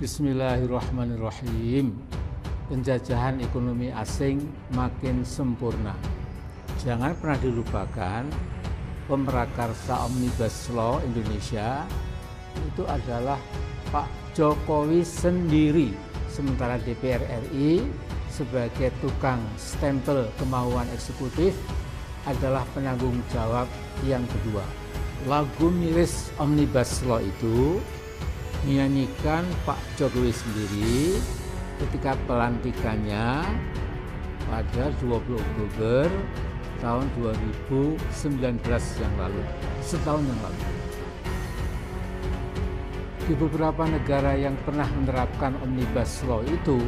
Bismillahirrahmanirrahim. Penjajahan ekonomi asing makin sempurna. Jangan pernah dilupakan, pemrakarsa Omnibus Law Indonesia itu adalah Pak Jokowi sendiri, sementara DPR RI sebagai tukang stempel kemauan eksekutif adalah penanggung jawab yang kedua. Lagu miris Omnibus Law itu menyanyikan Pak Jokowi sendiri ketika pelantikannya pada 20 Oktober tahun 2019 yang lalu, setahun yang lalu. Di beberapa negara yang pernah menerapkan Omnibus Law itu,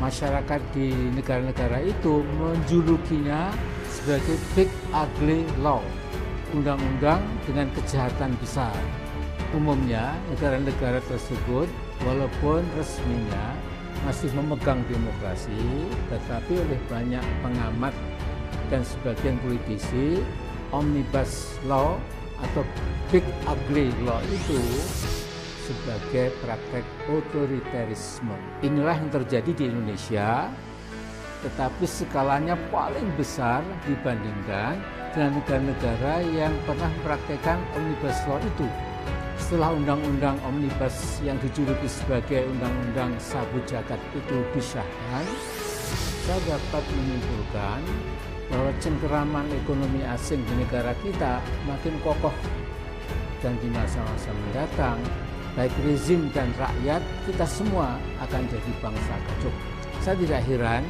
masyarakat di negara-negara itu menjulukinya sebagai Big Ugly Law, undang-undang dengan kejahatan besar. Umumnya negara-negara tersebut walaupun resminya masih memegang demokrasi, tetapi oleh banyak pengamat dan sebagian politisi, Omnibus Law atau Big Ugly Law itu sebagai praktek otoriterisme. Inilah yang terjadi di Indonesia, tetapi skalanya paling besar dibandingkan dengan negara-negara yang pernah mempraktekkan Omnibus Law itu. Setelah undang-undang Omnibus yang dijuluki sebagai undang-undang sabu jagat itu disahkan, saya dapat menyimpulkan bahwa cengkeraman ekonomi asing di negara kita makin kokoh, dan di masa-masa mendatang baik rezim dan rakyat kita semua akan jadi bangsa kacung. Saya tidak heran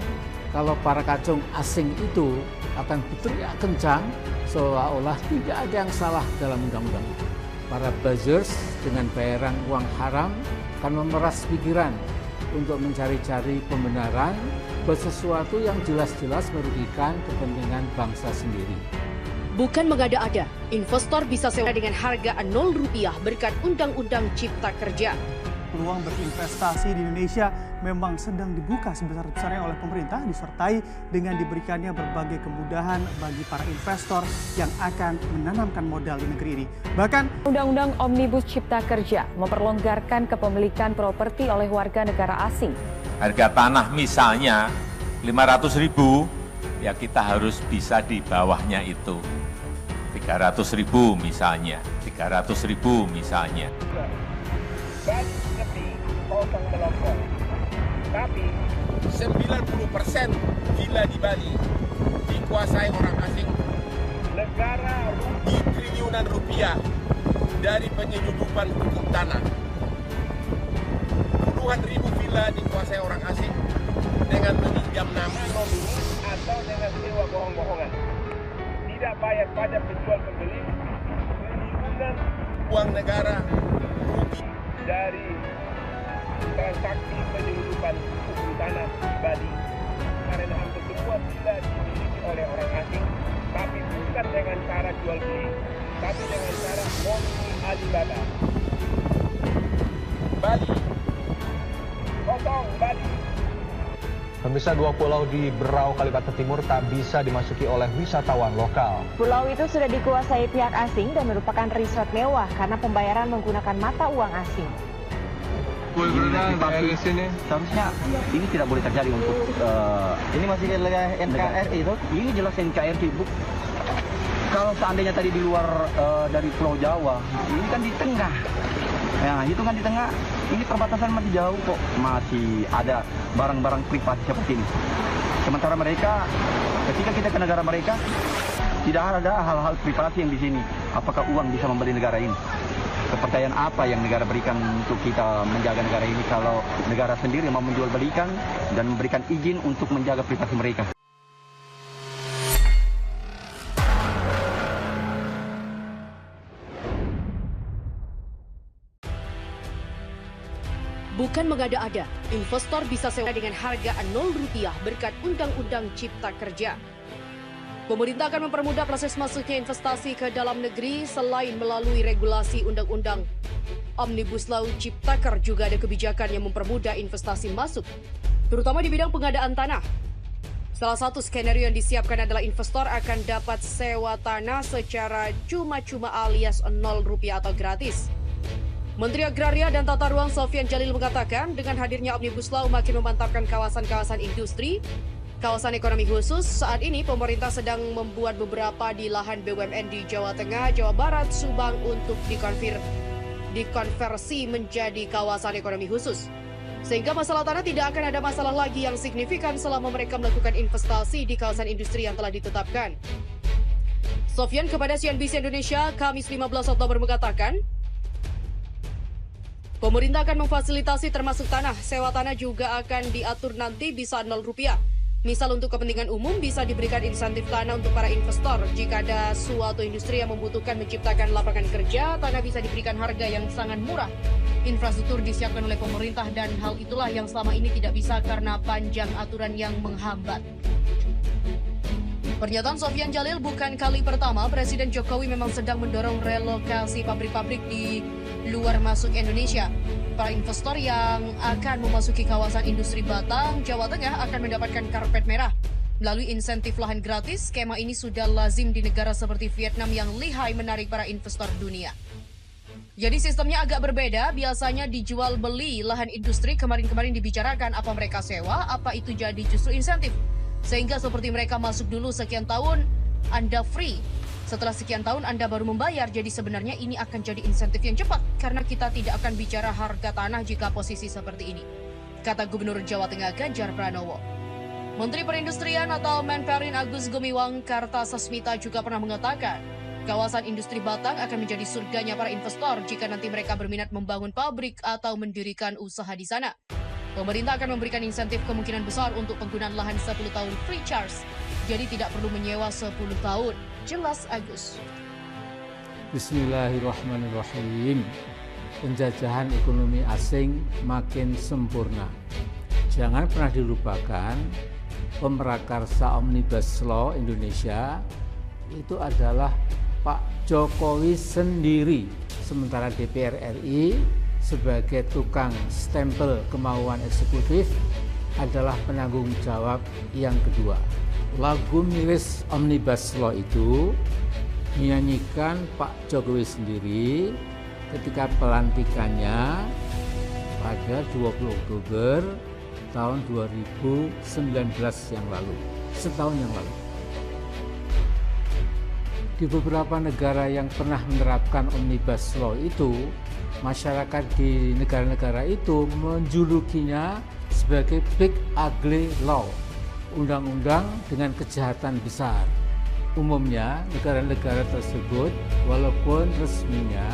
kalau para kacung asing itu akan berteriak kencang seolah-olah tidak ada yang salah dalam undang-undang itu. Para buzzers dengan bayaran uang haram akan memeras pikiran untuk mencari-cari pembenaran buat sesuatu yang jelas-jelas merugikan kepentingan bangsa sendiri. Bukan mengada-ada, investor bisa sewa dengan harga Rp0 berkat Undang-Undang Cipta Kerja. Peluang berinvestasi di Indonesia memang sedang dibuka sebesar-besarnya oleh pemerintah, disertai dengan diberikannya berbagai kemudahan bagi para investor yang akan menanamkan modal di negeri ini. Bahkan Undang-Undang Omnibus Cipta Kerja memperlonggarkan kepemilikan properti oleh warga negara asing. Harga tanah misalnya 500.000, ya kita harus bisa di bawahnya itu. 300.000 misalnya, 300.000 misalnya. Bali sepi, kosong melongkong. Tapi 90% villa di Bali dikuasai orang asing. Negara rugi triliunan rupiah dari penyelundupan hukum tanah. Puluhan ribu villa dikuasai orang asing dengan meminjam nama nomini atau dengan sewa bohong-bohongan. Tidak bayar pajak penjual pembeli, triliunan uang negara rugi dari transaksi penyelundupan hukum tanah di Bali, karena hampir semua villa dimiliki oleh orang asing, tapi bukan dengan cara jual beli, tapi dengan cara nomini Alibaba. Bali kosong, Bali. Pemirsa, 2 pulau di Berau, Kalimantan Timur tak bisa dimasuki oleh wisatawan lokal. Pulau itu sudah dikuasai pihak asing dan merupakan resort mewah karena pembayaran menggunakan mata uang asing. Di sini seharusnya ini tidak boleh terjadi untuk ini masih NKRI itu. Ini jelas NKRI, Bu. Kalau seandainya tadi di luar dari Pulau Jawa, ini kan di tengah. Nah, itu kan di tengah. Ini perbatasan masih jauh kok, masih ada barang-barang privat seperti ini. Sementara mereka, ketika kita ke negara mereka, tidak ada hal-hal privasi yang di sini. Apakah uang bisa membeli negara ini? Kepercayaan apa yang negara berikan untuk kita menjaga negara ini kalau negara sendiri mau menjual belikan dan memberikan izin untuk menjaga privasi mereka? Bukan mengada-ada, investor bisa sewa dengan harga Rp0 berkat Undang-Undang Cipta Kerja. Pemerintah akan mempermudah proses masuknya investasi ke dalam negeri selain melalui regulasi Undang-Undang Omnibus Law Ciptaker, juga ada kebijakan yang mempermudah investasi masuk, terutama di bidang pengadaan tanah. Salah satu skenario yang disiapkan adalah investor akan dapat sewa tanah secara cuma-cuma alias Rp0 atau gratis. Menteri Agraria dan Tata Ruang Sofyan Jalil mengatakan dengan hadirnya Omnibus Law makin memantapkan kawasan-kawasan industri, kawasan ekonomi khusus. Saat ini pemerintah sedang membuat beberapa di lahan BUMN di Jawa Tengah, Jawa Barat, Subang untuk dikonversi menjadi kawasan ekonomi khusus. Sehingga masalah tanah tidak akan ada masalah lagi yang signifikan selama mereka melakukan investasi di kawasan industri yang telah ditetapkan. Sofyan kepada CNBC Indonesia Kamis 15 Oktober mengatakan, pemerintah akan memfasilitasi termasuk tanah. Sewa tanah juga akan diatur nanti bisa Rp0. Misal untuk kepentingan umum bisa diberikan insentif tanah untuk para investor. Jika ada suatu industri yang membutuhkan menciptakan lapangan kerja, tanah bisa diberikan harga yang sangat murah. Infrastruktur disiapkan oleh pemerintah dan hal itulah yang selama ini tidak bisa karena panjang aturan yang menghambat. Pernyataan Sofyan Jalil bukan kali pertama. Presiden Jokowi memang sedang mendorong relokasi pabrik-pabrik di luar masuk Indonesia. Para investor yang akan memasuki kawasan industri Batang, Jawa Tengah akan mendapatkan karpet merah. Melalui insentif lahan gratis, skema ini sudah lazim di negara seperti Vietnam yang lihai menarik para investor dunia. Jadi sistemnya agak berbeda, biasanya dijual beli lahan industri, kemarin-kemarin dibicarakan apa mereka sewa, apa itu jadi justru insentif. Sehingga seperti mereka masuk dulu sekian tahun, Anda free. Setelah sekian tahun Anda baru membayar, jadi sebenarnya ini akan jadi insentif yang cepat karena kita tidak akan bicara harga tanah jika posisi seperti ini, kata Gubernur Jawa Tengah Ganjar Pranowo. Menteri Perindustrian atau Menperin Agus Gumiwang Kartasasmita juga pernah mengatakan, kawasan industri Batang akan menjadi surganya para investor jika nanti mereka berminat membangun pabrik atau mendirikan usaha di sana. Pemerintah akan memberikan insentif kemungkinan besar untuk penggunaan lahan 10 tahun free charge. Jadi tidak perlu menyewa 10 tahun. Jelas Agus. Bismillahirrahmanirrahim. Penjajahan ekonomi asing makin sempurna. Jangan pernah dilupakan, pemrakarsa Omnibus Law Indonesia itu adalah Pak Jokowi sendiri. Sementara DPR RI sebagai tukang stempel kemauan eksekutif adalah penanggung jawab yang kedua. Lagu miris Omnibus Law itu menyanyikan Pak Jokowi sendiri ketika pelantikannya pada 20 Oktober tahun 2019 yang lalu, setahun yang lalu. Di beberapa negara yang pernah menerapkan Omnibus Law itu, masyarakat di negara-negara itu menjulukinya sebagai Big Ugly Law, undang-undang dengan kejahatan besar. Umumnya negara-negara tersebut walaupun resminya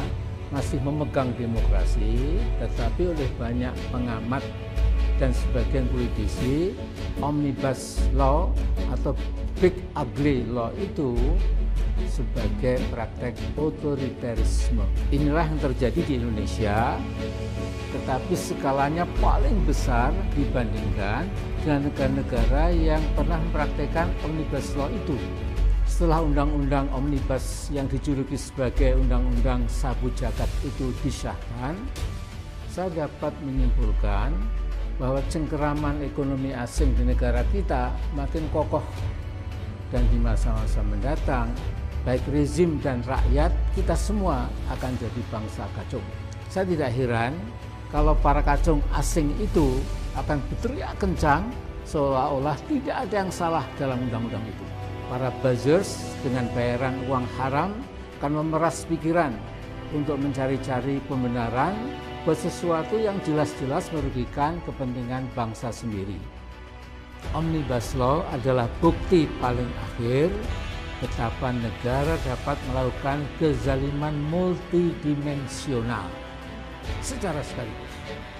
masih memegang demokrasi, tetapi oleh banyak pengamat dan sebagian politisi, Omnibus Law atau Big Ugly Law itu sebagai praktek otoriterisme. Inilah yang terjadi di Indonesia, tetapi skalanya paling besar dibandingkan dengan negara-negara yang pernah mempraktekkan Omnibus Law itu. Setelah undang-undang Omnibus yang dijuluki sebagai undang-undang sabu jagat itu disahkan, saya dapat menyimpulkan bahwa cengkeraman ekonomi asing di negara kita makin kokoh, dan di masa-masa mendatang baik rezim dan rakyat kita semua akan jadi bangsa kacung. Saya tidak heran kalau para kacung asing itu akan berteriak kencang seolah-olah tidak ada yang salah dalam undang-undang itu. Para buzzers dengan bayaran uang haram akan memeras pikiran untuk mencari-cari pembenaran buat sesuatu yang jelas-jelas merugikan kepentingan bangsa sendiri. Omnibus Law adalah bukti paling akhir betapa negara dapat melakukan kezaliman multidimensional secara sekaligus.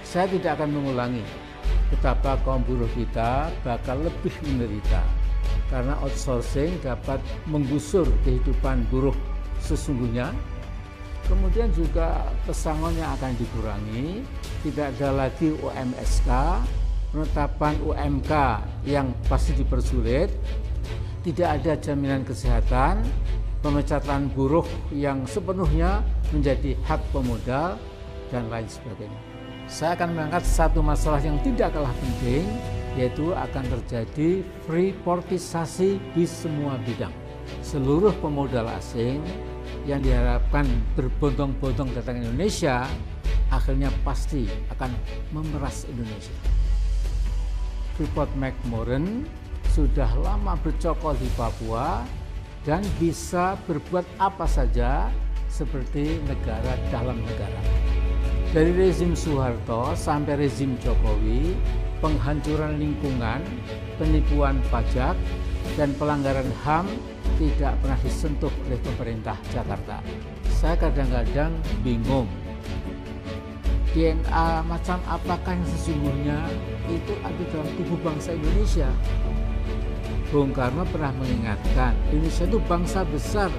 Saya tidak akan mengulangi betapa kaum buruh kita bakal lebih menderita karena outsourcing dapat menggusur kehidupan buruh sesungguhnya. Kemudian juga pesangonnya akan dikurangi, tidak ada lagi UMSK, penetapan UMK yang pasti dipersulit, tidak ada jaminan kesehatan, pemecatan buruh yang sepenuhnya menjadi hak pemodal, dan lain sebagainya. Saya akan mengangkat satu masalah yang tidak kalah penting, yaitu akan terjadi freeportisasi di semua bidang. Seluruh pemodal asing yang diharapkan berbondong-bondong datang ke Indonesia akhirnya pasti akan memeras Indonesia. Freeport-McMoRan sudah lama bercokol di Papua dan bisa berbuat apa saja seperti negara dalam negara. Dari rezim Soeharto sampai rezim Jokowi, penghancuran lingkungan, penipuan pajak, dan pelanggaran HAM tidak pernah disentuh oleh pemerintah Jakarta. Saya kadang-kadang bingung, DNA macam apakah yang sesungguhnya itu ada dalam tubuh bangsa Indonesia. Bung Karno pernah mengingatkan, Indonesia itu bangsa besar.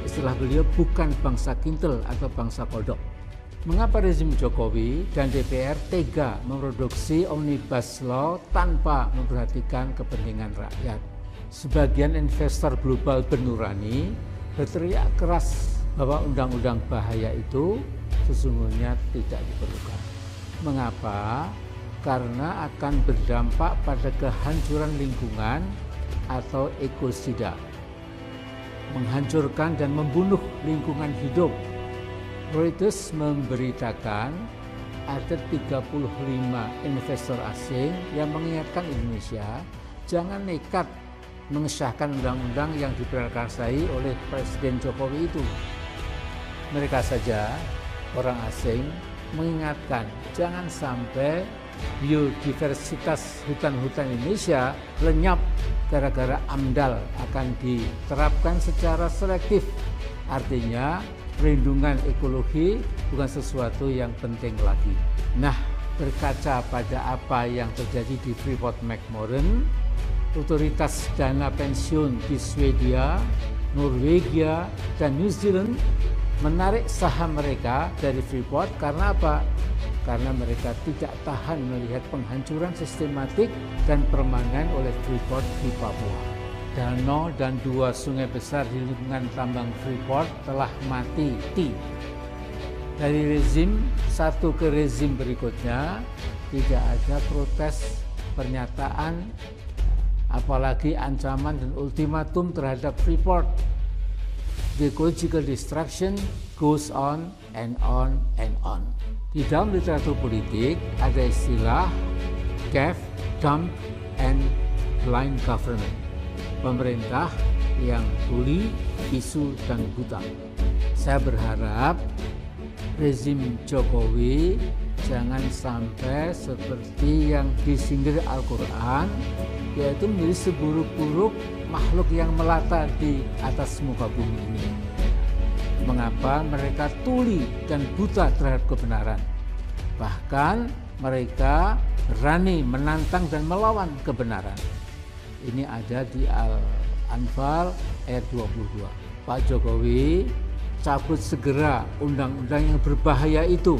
Istilah beliau bukan bangsa kintel atau bangsa kodok. Mengapa rezim Jokowi dan DPR tega memproduksi Omnibus Law tanpa memperhatikan kepentingan rakyat? Sebagian investor global bernurani berteriak keras bahwa undang-undang bahaya itu sesungguhnya tidak diperlukan. Mengapa? Karena akan berdampak pada kehancuran lingkungan atau ekosida, menghancurkan dan membunuh lingkungan hidup. Reuters memberitakan ada 35 investor asing yang mengingatkan Indonesia jangan nekat mengesahkan undang-undang yang diprakarsai oleh Presiden Jokowi itu. Mereka saja, orang asing, mengingatkan jangan sampai biodiversitas hutan-hutan Indonesia lenyap gara-gara AMDAL akan diterapkan secara selektif. Artinya perlindungan ekologi bukan sesuatu yang penting lagi. Nah, berkaca pada apa yang terjadi di Freeport-McMoRan, otoritas dana pensiun di Swedia, Norwegia, dan New Zealand menarik saham mereka dari Freeport karena apa? Karena mereka tidak tahan melihat penghancuran sistematik dan permanen oleh Freeport di Papua. Danau dan 2 sungai besar di lingkungan tambang Freeport telah mati. Dari rezim satu ke rezim berikutnya tidak ada protes, pernyataan, apalagi ancaman dan ultimatum terhadap Freeport. The ecological destruction goes on and on and on. Di dalam literatur politik ada istilah gaffe, dump, and blind government. Pemerintah yang tuli, bisu, dan buta. Saya berharap rezim Jokowi jangan sampai seperti yang disindir Al-Quran, yaitu menjadi seburuk-buruk makhluk yang melata di atas muka bumi ini. Mengapa mereka tuli dan buta terhadap kebenaran? Bahkan mereka berani menantang dan melawan kebenaran. Ini ada di Al-Anfal ayat 22. Pak Jokowi cabut segera undang-undang yang berbahaya itu